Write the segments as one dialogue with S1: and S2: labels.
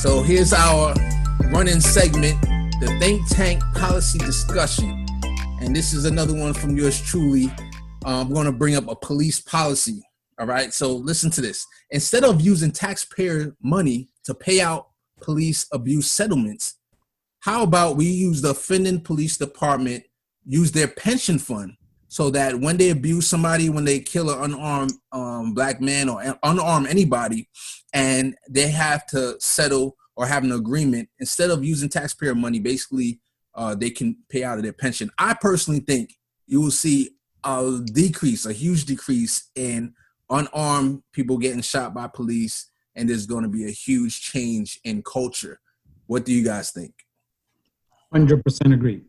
S1: So here's our running segment, the Think Tank Policy Discussion. And this is another one from yours truly. I'm going to bring up a police policy. All right. So listen to this. Instead of using taxpayer money to pay out police abuse settlements, how about we use the offending police department, use their pension fund so that when they abuse somebody, when they kill an unarmed black man or unarmed anybody, and they have to settle or have an agreement, instead of using taxpayer money, basically they can pay out of their pension. I personally think you will see a huge decrease in unarmed people getting shot by police, and there's going to be a huge change in culture. What do you guys think?
S2: 100% agree.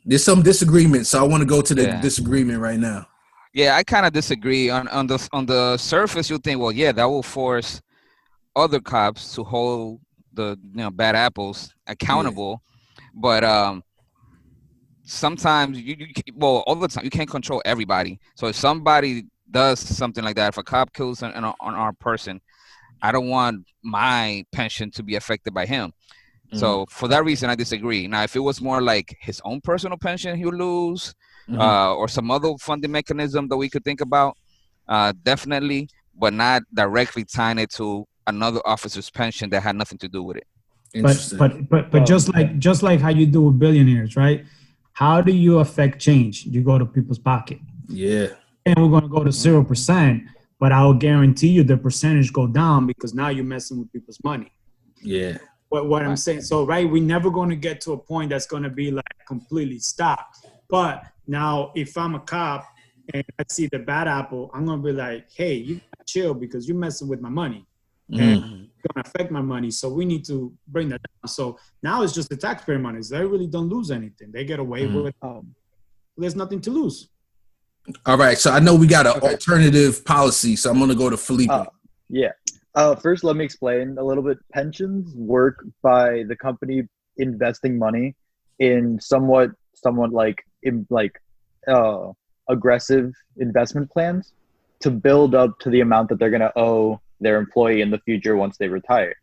S1: There's some disagreement, so I want to go to the disagreement right now.
S3: Yeah, I kind of disagree. On the surface, you think, well, yeah, that will force other cops to hold the bad apples accountable, but sometimes all the time you can't control everybody. So if somebody does something like that, if a cop kills an unarmed person, I don't want my pension to be affected by him. So for that reason, I disagree. Now, if it was more like his own personal pension he would lose, or some other funding mechanism that we could think about, definitely, but not directly tying it to another officer's pension that had nothing to do with it.
S2: But just like how you do with billionaires, right? How do you affect change? You go to people's pocket.
S1: Yeah.
S2: And we're going to go to 0%, but I'll guarantee you the percentage go down because now you're messing with people's money.
S1: Yeah.
S2: What I'm saying. So, right, we're never going to get to a point that's going to be like completely stopped. But now if I'm a cop and I see the bad apple, I'm going to be like, hey, you gotta chill because you're messing with my money. And it's going to affect my money. So we need to bring that down. So now it's just the taxpayer money. They really don't lose anything. They get away with there's nothing to lose.
S1: All right. So I know we got an alternative policy. So I'm going to go to Felipe.
S4: First, let me explain a little bit. Pensions work by the company investing money in somewhat aggressive investment plans to build up to the amount that they're going to owe their employee in the future once they retire.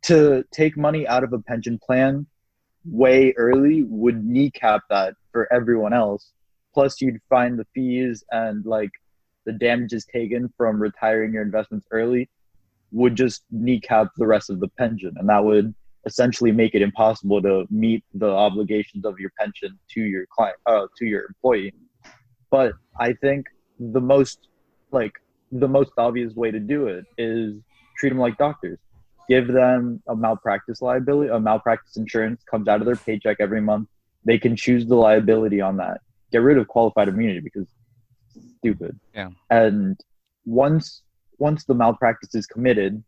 S4: To take money out of a pension plan way early would kneecap that for everyone else. Plus, you'd find the fees and the damages taken from retiring your investments early would just kneecap the rest of the pension, and that would essentially make it impossible to meet the obligations of your pension to your client, to your employee. But I think the most obvious way to do it is treat them like doctors. Give them a malpractice liability. A malpractice insurance comes out of their paycheck every month. They can choose the liability on that. Get rid of qualified immunity because it's stupid.
S3: Yeah.
S4: And once the malpractice is committed,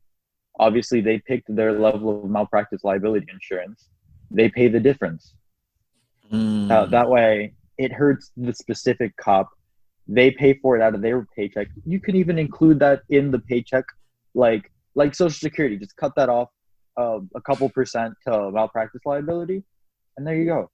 S4: obviously they picked their level of malpractice liability insurance. They pay the difference. That way, it hurts the specific cop. They pay for it out of their paycheck. You can even include that in the paycheck, like Social Security. Just cut that off a couple percent to malpractice liability, and there you go.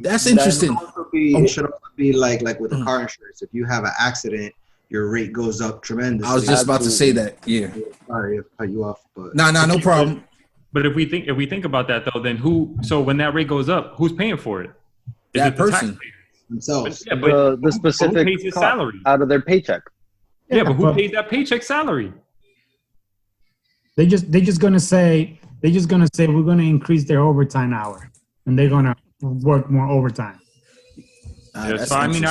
S1: That's interesting.
S5: It should also be like with the car insurance. If you have an accident, your rate goes up tremendously.
S1: I was just about to say that. Yeah.
S5: Sorry if I cut you off, but
S1: no problem.
S6: But if we think about that though, then so when that rate goes up, who's paying for it? Is
S1: that
S6: it the
S1: person
S6: taxpayer?
S5: Themselves.
S6: But
S4: the specific
S6: who pays his salary
S4: out of their paycheck.
S6: Yeah, but who pays that paycheck salary?
S2: They're just gonna say we're gonna increase their overtime hour, and they're gonna work more overtime.
S6: So I mean,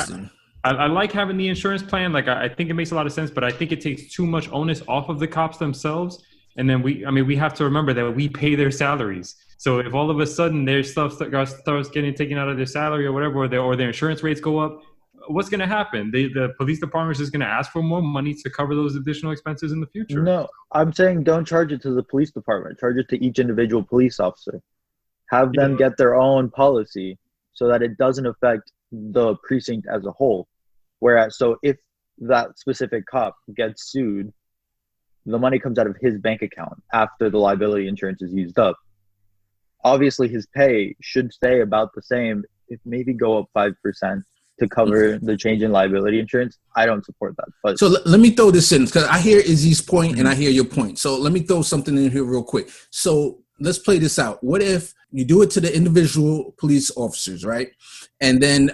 S6: I like having the insurance plan. I think it makes a lot of sense, but I think it takes too much onus off of the cops themselves. And then we have to remember that we pay their salaries. So if all of a sudden their stuff starts getting taken out of their salary or whatever, or their insurance rates go up, what's going to happen? The police department is just going to ask for more money to cover those additional expenses in the future.
S4: No, I'm saying don't charge it to the police department. Charge it to each individual police officer. Have them get their own policy so that it doesn't affect the precinct as a whole. Whereas, so if that specific cop gets sued, the money comes out of his bank account after the liability insurance is used up. Obviously, his pay should stay about the same, if maybe go up 5%, to cover the change in liability insurance, I don't support that. But
S1: so let me throw this in, because I hear Izzy's point and I hear your point. So let me throw something in here real quick. So let's play this out. What if you do it to the individual police officers, right? And then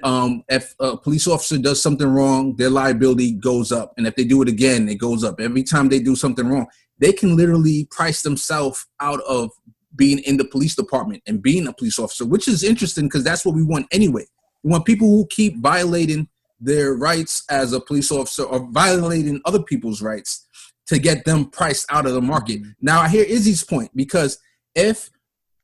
S1: if a police officer does something wrong, their liability goes up. And if they do it again, it goes up. Every time they do something wrong, they can literally price themselves out of being in the police department and being a police officer, which is interesting because that's what we want anyway. We want people who keep violating their rights as a police officer or violating other people's rights to get them priced out of the market. Now, I hear Izzy's point, because if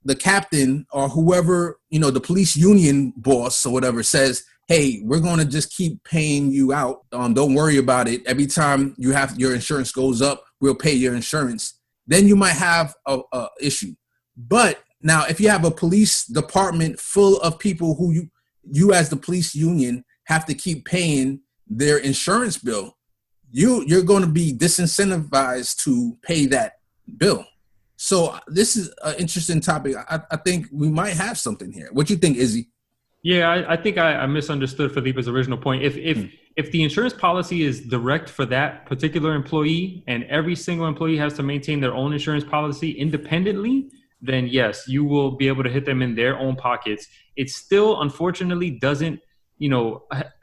S1: the captain or whoever, the police union boss or whatever says, hey, we're going to just keep paying you out. Don't worry about it. Every time your insurance goes up, we'll pay your insurance. Then you might have a issue. But now, if you have a police department full of people who you as the police union have to keep paying their insurance bill, you're going to be disincentivized to pay that bill. So this is an interesting topic. I think we might have something here. What do you think, Izzy?
S6: Yeah, I think I misunderstood Felipe's original point. If the insurance policy is direct for that particular employee and every single employee has to maintain their own insurance policy independently, then yes, you will be able to hit them in their own pockets. It still, unfortunately, doesn't,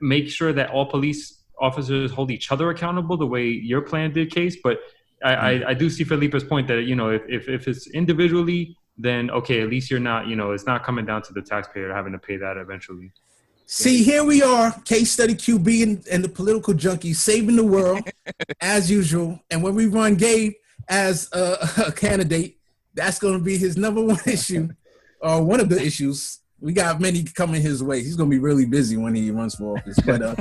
S6: make sure that all police officers hold each other accountable the way your plan did, Case. But I do see Felipe's point that, if it's individually, then okay, at least you're not, it's not coming down to the taxpayer having to pay that eventually.
S1: See, here we are, Case Study QB and the political junkie saving the world as usual. And when we run Gabe as a candidate, that's going to be his number one issue, or one of the issues. We got many coming his way. He's going to be really busy when he runs for office. But